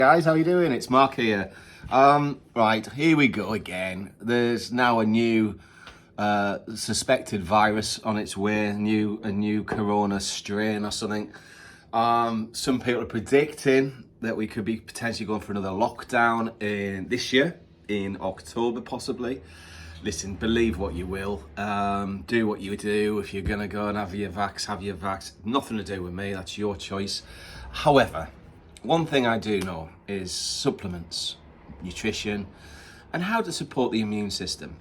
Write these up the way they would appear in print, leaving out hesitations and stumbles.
Guys, how you doing? It's Mark here. Right, here we go again. There's now a new suspected virus on its way, a new corona strain or something. Some people are predicting that we could be potentially going for another lockdown in this year, in October possibly. Listen, believe what you will, do what you do. If you're gonna go and have your vax. Nothing to do with me, that's your choice. However, one thing I do know is supplements, nutrition, and how to support the immune system.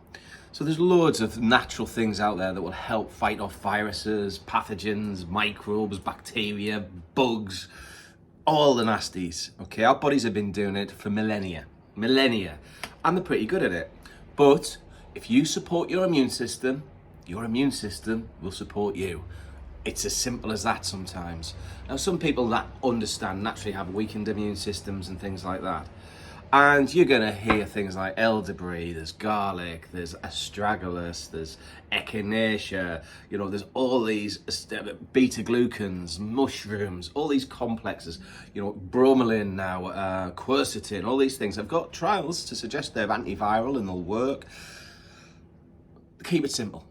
So there's loads of natural things out there that will help fight off viruses, pathogens, microbes, bacteria, bugs, all the nasties. Okay, our bodies have been doing it for millennia, and they're pretty good at it. But if you support your immune system will support you. It's as simple as that sometimes. Now, some people that understand naturally have weakened immune systems and things like that. And you're going to hear things like elderberry, there's garlic, there's astragalus, there's echinacea, there's all these beta-glucans, mushrooms, all these complexes, bromelain now, quercetin, all these things. I've got trials to suggest they're antiviral and they'll work. Keep it simple.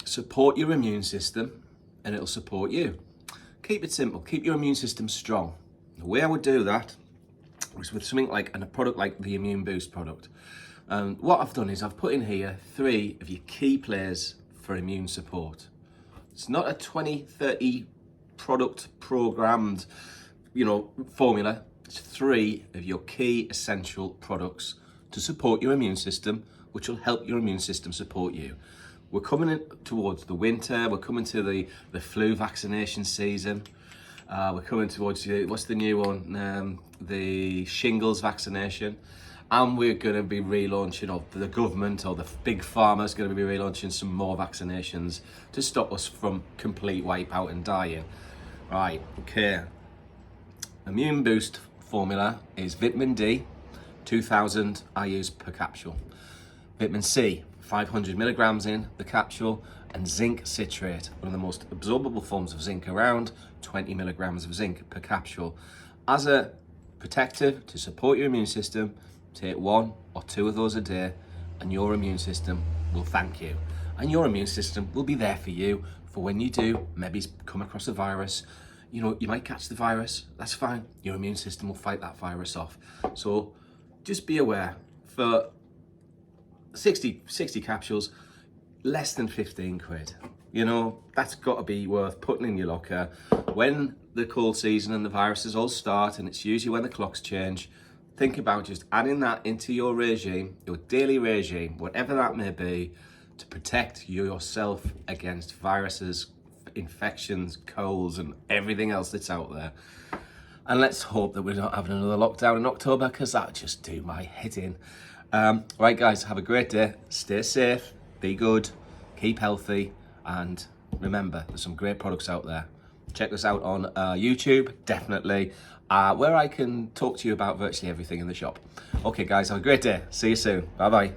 Support your immune system and it'll support you. Keep it simple. Keep your immune system strong. The way I would do that is with something like a product like the Immune Boost product. What I've done is I've put in here 3 of your key players for immune support. It's not a 20, 30 product programmed, formula. It's 3 of your key essential products to support your immune system, which will help your immune system support you. We're coming in towards the winter, we're coming to the flu vaccination season, we're coming towards, what's the new one, the shingles vaccination, and we're going to be relaunching, or the government or the big pharma is going to be relaunching some more vaccinations to stop us from complete wipeout and dying. Right, okay. Immune Boost formula is vitamin D, 2,000 IUs per capsule. Vitamin C, 500 milligrams in the capsule, and zinc citrate, one of the most absorbable forms of zinc around, 20 milligrams of zinc per capsule. As a protective to support your immune system, take 1 or 2 of those a day, and your immune system will thank you. And your immune system will be there for you for when you do maybe come across a virus. You might catch the virus, that's fine. Your immune system will fight that virus off. So just be aware, for 60 capsules, less than 15 quid. That's got to be worth putting in your locker. When the cold season and the viruses all start, and it's usually when the clocks change, think about just adding that into your regime, your daily regime, whatever that may be, to protect yourself against viruses, infections, colds, and everything else that's out there. And let's hope that we're not having another lockdown in October, because that'll just do my head in. Right, guys, have a great day. Stay safe, be good, keep healthy, and remember, there's some great products out there. Check us out on YouTube, definitely, where I can talk to you about virtually everything in the shop. Okay, guys, have a great day. See you soon. Bye-bye.